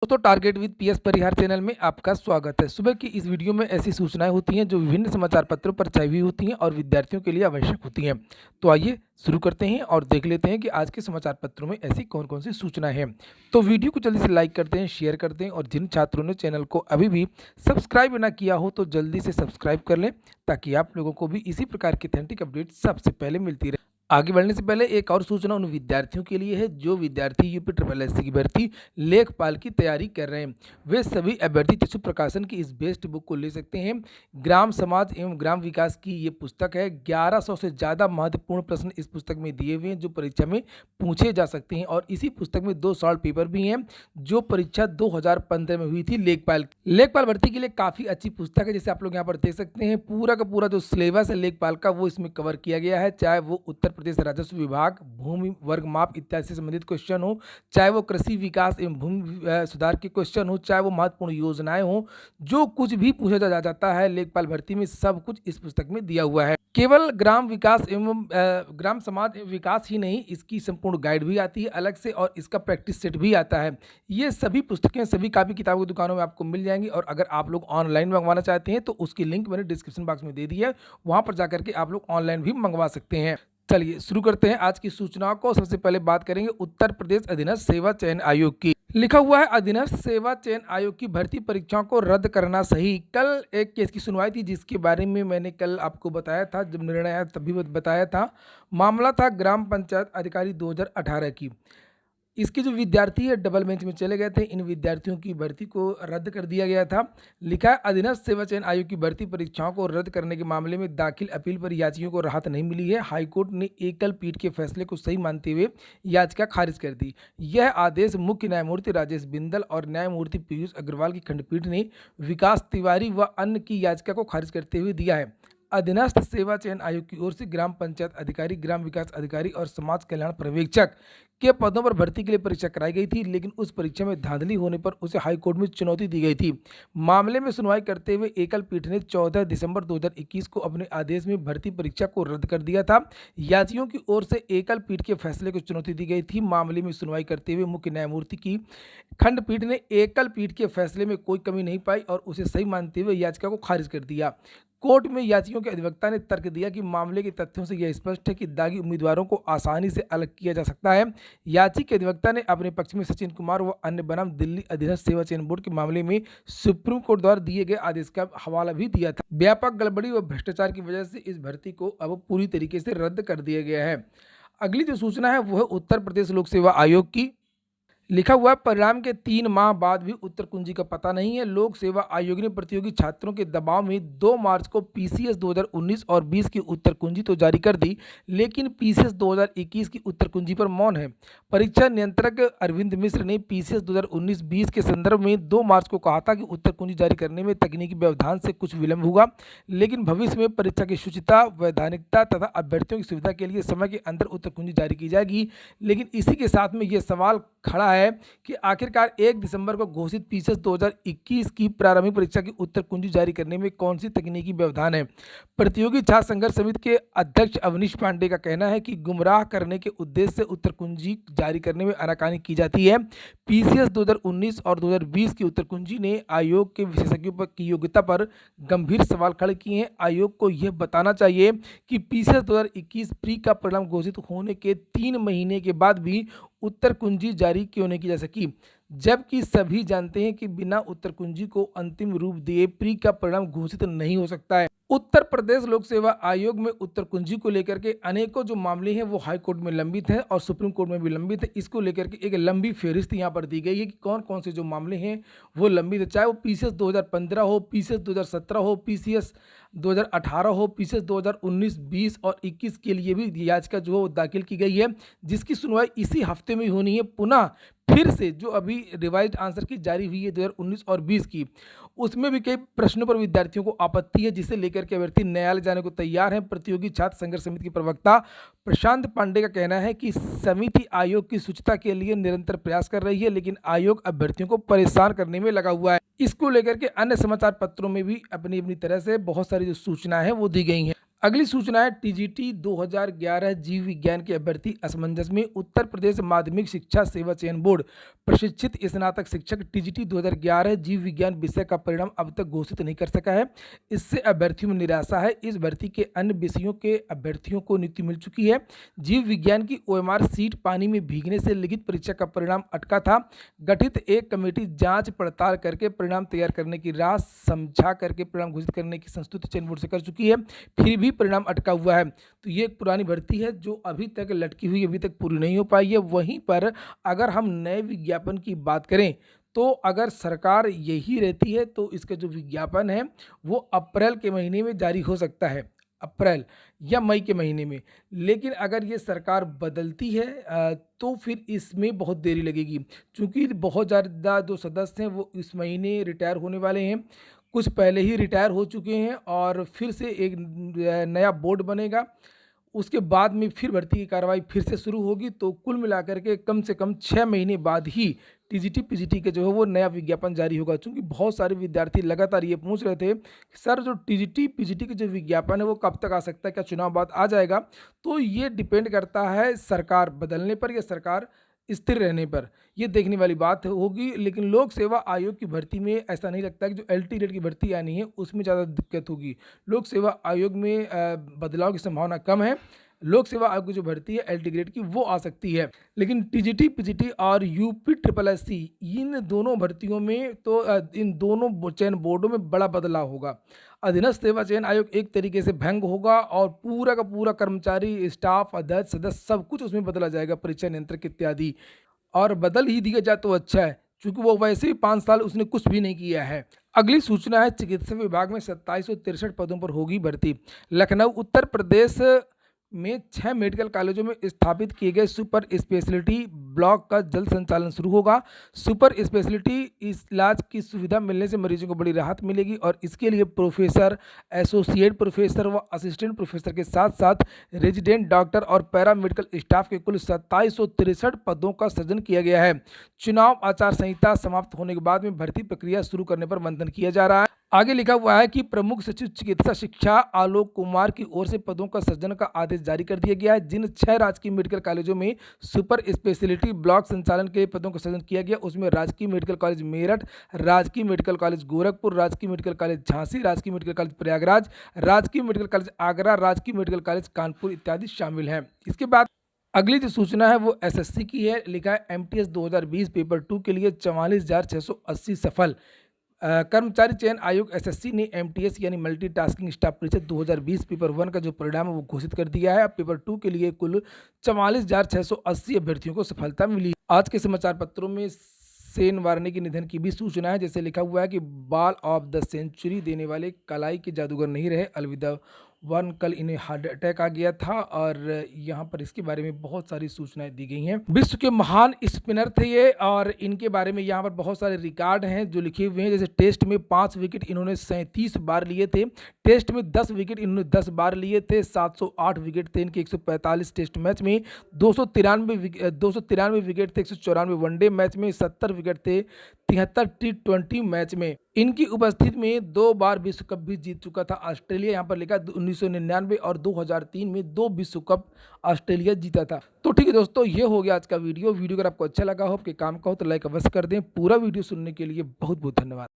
दोस्तों target with PS Parihar channel में आपका स्वागत है। सुबह की इस वीडियो में ऐसी सूचनाएं होती हैं जो विभिन्न समाचार पत्रों पर छाई हुई होती हैं और विद्यार्थियों के लिए आवश्यक होती हैं। तो आइए शुरू करते हैं और देख लेते हैं कि आज के समाचार पत्रों में ऐसी कौन कौन सी सूचनाएं हैं। तो वीडियो को जल्दी से लाइक करते हैं, शेयर करते हैं और जिन छात्रों ने चैनल को अभी भी सब्सक्राइब ना किया हो तो जल्दी से सब्सक्राइब कर लें ताकि आप लोगों को भी इसी प्रकार की ऑथेंटिक अपडेट सबसे पहले मिलती रहे। आगे बढ़ने से पहले एक और सूचना उन विद्यार्थियों के लिए है जो विद्यार्थी यूपी ट्रिपल एससी की भर्ती लेखपाल की तैयारी कर रहे हैं। वे सभी अभ्यर्थी चक्षु प्रकाशन की इस बेस्ट बुक को ले सकते हैं। ग्राम समाज एवं ग्राम विकास की ये पुस्तक है। 1100 से ज़्यादा महत्वपूर्ण प्रश्न इस पुस्तक में दिए हुए हैं जो परीक्षा में पूछे जा सकते हैं और इसी पुस्तक में 2 शॉर्ट पेपर भी हैं जो परीक्षा 2015 में हुई थी लेखपाल भर्ती के लिए काफ़ी अच्छी पुस्तक है। जैसे आप लोग यहाँ पर देख सकते हैं पूरा का पूरा जो सिलेबस है लेखपाल का वो इसमें कवर किया गया है, चाहे वो उत्तर प्रदेश राजस्व विभाग, भूमि वर्ग माप इत्यादि से संबंधित क्वेश्चन हो, चाहे वो कृषि विकास एवं भूमि सुधार के क्वेश्चन हो, चाहे वो महत्वपूर्ण योजनाएं हो, जो कुछ भी पूछा जाता है लेखपाल भर्ती में सब कुछ इस पुस्तक में दिया हुआ है। केवल ग्राम विकास एवं ग्राम समाज विकास ही नहीं, इसकी संपूर्ण गाइड भी आती है अलग से और इसका प्रैक्टिस सेट भी आता है। ये सभी पुस्तकें सभी कापी किताबों की दुकानों में आपको मिल जाएंगी और अगर आप लोग ऑनलाइन मंगवाना चाहते हैं तो उसकी लिंक मैंने डिस्क्रिप्शन बॉक्स में दे दी है, वहां पर जाकर के आप लोग ऑनलाइन भी मंगवा सकते हैं। चलिए शुरू करते हैं आज की सूचनाओं को। सबसे पहले बात करेंगे उत्तर प्रदेश अधीनस्थ सेवा चयन आयोग की। लिखा हुआ है अधीनस्थ सेवा चयन आयोग की भर्ती परीक्षाओं को रद्द करना सही। कल एक केस की सुनवाई थी जिसके बारे में मैंने कल आपको बताया था, जब निर्णय आया तभी बताया था। मामला था ग्राम पंचायत अधिकारी 2018 की। इसके जो विद्यार्थी है डबल बेंच में चले गए थे, इन विद्यार्थियों की भर्ती को रद्द कर दिया गया था। लिखा है अधीनस्थ सेवा चयन आयोग की भर्ती परीक्षाओं को रद्द करने के मामले में दाखिल अपील पर याचियों को राहत नहीं मिली है। हाईकोर्ट ने एकल पीठ के फैसले को सही मानते हुए याचिका खारिज कर दी। यह आदेश मुख्य न्यायमूर्ति राजेश बिंदल और न्यायमूर्ति पीयूष अग्रवाल की खंडपीठ ने विकास तिवारी व अन्य की याचिका को खारिज करते हुए दिया है। अधीनस्थ सेवा चयन आयोग की ओर से ग्राम पंचायत अधिकारी, ग्राम विकास अधिकारी और समाज कल्याण पर्यवेक्षक के पदों पर भर्ती के लिए परीक्षा कराई गई थी, लेकिन उस परीक्षा में धांधली होने पर उसे हाईकोर्ट में चुनौती दी गई थी। मामले में सुनवाई करते हुए एकल पीठ ने 14 दिसंबर 2021 को अपने आदेश में भर्ती परीक्षा को रद्द कर दिया था। याचियों की ओर से एकल पीठ के फैसले को चुनौती दी गई थी। मामले में सुनवाई करते हुए मुख्य न्यायमूर्ति की खंडपीठ ने एकल पीठ के फैसले में कोई कमी नहीं पाई और उसे सही मानते हुए याचिका को खारिज कर दिया। कोर्ट में याचियों के अधिवक्ता ने तर्क दिया कि मामले के तथ्यों से यह स्पष्ट है कि दागी उम्मीदवारों को आसानी से अलग किया जा सकता है। याचिका के अधिवक्ता ने अपने पक्ष में सचिन कुमार व अन्य बनाम दिल्ली अधीनस्थ सेवा चयन बोर्ड के मामले में सुप्रीम कोर्ट द्वारा दिए गए आदेश का हवाला भी दिया था। व्यापक गड़बड़ी व भ्रष्टाचार की वजह से इस भर्ती को अब पूरी तरीके से रद्द कर दिया गया है। अगली जो सूचना है वो है उत्तर प्रदेश लोक सेवा आयोग की। लिखा हुआ है परिणाम के 3 माह बाद भी उत्तर कुंजी का पता नहीं है। लोक सेवा आयोग ने प्रतियोगी छात्रों के दबाव में 2 मार्च को पीसीएस 2019 और 20 की उत्तर कुंजी तो जारी कर दी, लेकिन पीसीएस 2021 की उत्तर कुंजी पर मौन है। परीक्षा नियंत्रक अरविंद मिश्र ने पीसीएस 2019-20 के संदर्भ में 2 मार्च को कहा था कि उत्तर कुंजी जारी करने में तकनीकी व्यवधान से कुछ विलंब होगा, लेकिन भविष्य में परीक्षा की शुचिता, वैधानिकता तथा अभ्यर्थियों की सुविधा के लिए समय के अंदर उत्तर कुंजी जारी की जाएगी। लेकिन इसी के साथ में यह सवाल खड़ा है कि आखिरकार 1 दिसंबर को घोषित पीसीएस 2021 की प्रारंभिक परीक्षा की उत्तर कुंजी जारी करने में कौन सी तकनीकी व्यवधान है। प्रतियोगी छात्र संघर्ष समिति के अध्यक्ष अवनीश पांडे का कहना है कि गुमराह करने के उद्देश्य से उत्तर कुंजी जारी करने में आनाकानी की जाती है। पीसीएस 2019 और 2020 की उत्तर कुंजी ने आयोग के विशेषज्ञों की योग्यता पर गंभीर सवाल खड़े किए हैं। आयोग को यह बताना चाहिए कि पीसीएस 2021 प्री का परिणाम घोषित होने के 3 महीने के बाद भी उत्तर कुंजी जारी क्यों नहीं की जा सकी, जबकि सभी जानते हैं कि बिना उत्तर कुंजी को अंतिम रूप दिए प्री का परिणाम घोषित नहीं हो सकता है। उत्तर प्रदेश लोक सेवा आयोग में उत्तर कुंजी को लेकर के अनेकों जो मामले हैं वो हाई कोर्ट में लंबित हैं और सुप्रीम कोर्ट में भी लंबित है। इसको लेकर के एक लंबी फहरिस्त यहाँ पर दी गई है कि कौन कौन से जो मामले हैं वो लंबित है, चाहे वो पीसीएस 2015 हो, पीसीएस 2017 हो, पीसीएस 2018 हो, पीसीएस 2019, 20 और 21 के लिए भी याचिका जो दाखिल की गई है, जिसकी सुनवाई इसी हफ्ते में होनी है। पुनः फिर से जो अभी रिवाइज्ड आंसर की जारी हुई है 2019 और 20 की, उसमें भी कई प्रश्नों पर विद्यार्थियों को आपत्ति है, जिसे लेकर के अभ्यर्थी न्यायालय जाने को तैयार हैं। प्रतियोगी छात्र संघर्ष समिति के प्रवक्ता प्रशांत पांडे का कहना है कि समिति आयोग की शुचिता के लिए निरंतर प्रयास कर रही है, लेकिन आयोग अभ्यर्थियों को परेशान करने में लगा हुआ है। इसको लेकर के अन्य समाचार पत्रों में भी अपनी अपनी तरह से बहुत सारी जो सूचना है वो दी गई हैं। अगली सूचना है टीजीटी 2011 जीव विज्ञान के अभ्यर्थी असमंजस में उत्तर प्रदेश माध्यमिक शिक्षा सेवा चयन बोर्ड प्रशिक्षित स्नातक शिक्षक टीजीटी 2011 जीव विज्ञान विषय का परिणाम अब तक घोषित नहीं कर सका है। इससे अभ्यर्थियों में निराशा है। इस भर्ती के अन्य विषयों के अभ्यर्थियों को नियुक्ति मिल चुकी है। जीव विज्ञान की ओएमआर सीट पानी में भीगने से लिखित परीक्षा का परिणाम अटका था। गठित एक कमेटी जांच पड़ताल करके परिणाम तैयार करने की राह समझा करके परिणाम घोषित करने की संस्तुति चयन बोर्ड से कर चुकी है, फिर भी परिणाम अटका हुआ है। तो ये एक पुरानी भर्ती है जो अभी तक लटकी हुई, अभी तक पूरी नहीं हो पाई है। वहीं पर अगर हम नए विज्ञापन की बात करें तो अगर सरकार यही रहती है तो इसका जो विज्ञापन है वो अप्रैल के महीने में जारी हो सकता है, अप्रैल या मई के महीने में। लेकिन अगर ये सरकार बदलती है तो फिर इसमें बहुत देरी लगेगी, क्योंकि बहुत ज़्यादा जो सदस्य हैं वो इस महीने रिटायर होने वाले हैं, कुछ पहले ही रिटायर हो चुके हैं और फिर से एक नया बोर्ड बनेगा। उसके बाद में फिर भर्ती की कार्रवाई फिर से शुरू होगी। तो कुल मिलाकर के कम से कम 6 महीने बाद ही टीजीटी पीजीटी के जो है वो नया विज्ञापन जारी होगा। क्योंकि बहुत सारे विद्यार्थी लगातार ये पूछ रहे थे कि सर जो टीजीटी पीजीटी के जो विज्ञापन है वो कब तक आ सकता है, क्या चुनाव बाद आ जाएगा? तो ये डिपेंड करता है सरकार बदलने पर या सरकार स्थिर रहने पर, ये देखने वाली बात होगी। लेकिन लोक सेवा आयोग की भर्ती में ऐसा नहीं लगता कि जो एलटी ग्रेड की भर्ती आनी है उसमें ज़्यादा दिक्कत होगी। लोक सेवा आयोग में बदलाव की संभावना कम है। लोक सेवा आयोग की जो भर्ती है एलटी ग्रेड की वो आ सकती है। लेकिन टीजीटी पीजीटी और यूपी ट्रिपल एससी इन दोनों भर्तियों में तो इन दोनों चयन बोर्डों में बड़ा बदलाव होगा। अधीनस्थ सेवा चयन आयोग एक तरीके से भंग होगा और पूरा का पूरा कर्मचारी, स्टाफ, अध्यक्ष, सदस्य सब कुछ उसमें बदला जाएगा, परीक्षा नियंत्रक इत्यादि। और बदल ही दिया जाए तो अच्छा है, क्योंकि वो वैसे ही 5 साल उसने कुछ भी नहीं किया है। अगली सूचना है चिकित्सा विभाग में 2763 पदों पर होगी भर्ती। लखनऊ उत्तर प्रदेश में 6 मेडिकल कॉलेजों में स्थापित किए गए सुपर स्पेशलिटी ब्लॉक का जल्द संचालन शुरू होगा। सुपर स्पेशलिटी इलाज की सुविधा मिलने से मरीजों को बड़ी राहत मिलेगी और इसके लिए प्रोफेसर, एसोसिएट प्रोफेसर व असिस्टेंट प्रोफेसर के साथ साथ रेजिडेंट डॉक्टर और पैरामेडिकल स्टाफ के कुल 2763 पदों का सृजन किया गया है। चुनाव आचार संहिता समाप्त होने के बाद में भर्ती प्रक्रिया शुरू करने पर मंथन किया जा रहा है। आगे लिखा हुआ है कि प्रमुख सचिव चिकित्सा शिक्षा आलोक कुमार की ओर से पदों का सृजन का आदेश जारी कर दिया गया है। जिन 6 राजकीय मेडिकल कॉलेजों में सुपर स्पेशलिटी ब्लॉक संचालन के लिए पदों का सृजन किया गया उसमें राजकीय मेडिकल कॉलेज मेरठ, राजकीय मेडिकल कॉलेज गोरखपुर, राजकीय मेडिकल कॉलेज झांसी, राजकीय मेडिकल कॉलेज प्रयागराज, राजकीय मेडिकल कॉलेज आगरा, राजकीय मेडिकल कॉलेज कानपुर इत्यादि शामिल हैं। इसके बाद अगली जो सूचना है वो एसएससी की है। लिखा है एमटीएस 2020 पेपर 2 के लिए 44,680 सफल। कर्मचारी चयन आयोग एसएससी ने एमटीएस यानी मल्टीटास्किंग स्टाफ परीक्षा 2020 पेपर 1 का जो परिणाम है वो घोषित कर दिया है। अब पेपर 2 के लिए कुल 44,680 अभ्यर्थियों को सफलता मिली। आज के समाचार पत्रों में सेन वार्ने के निधन की भी सूचना है। जैसे लिखा हुआ है कि बाल ऑफ द सेंचुरी देने वाले कलाई के जादूगर नहीं रहे, अलविदा वन, कल इन्हें हार्ट अटैक आ गया था। और यहाँ पर इसके बारे में बहुत सारी सूचनाएं दी गई हैं। विश्व के महान स्पिनर थे ये और इनके बारे में यहाँ पर बहुत सारे रिकॉर्ड हैं जो लिखे हुए हैं। जैसे टेस्ट में 5 विकेट इन्होंने 37 बार लिए थे, टेस्ट में 10 विकेट इन्होंने 10 बार लिए थे, 708 विकेट थे इनके 145 टेस्ट मैच में, 293 विकेट थे 194 वनडे मैच में, 70 विकेट थे 73 T20 मैच में। इनकी उपस्थिति में 2 बार विश्व कप भी जीत चुका था ऑस्ट्रेलिया। यहाँ पर लिखा 1999 और 2003 में 2 विश्व कप ऑस्ट्रेलिया जीता था। तो ठीक है दोस्तों, ये हो गया आज का वीडियो। अगर आपको अच्छा लगा हो, आपके काम का हो तो लाइक अवश्य कर दें। पूरा वीडियो सुनने के लिए बहुत बहुत धन्यवाद।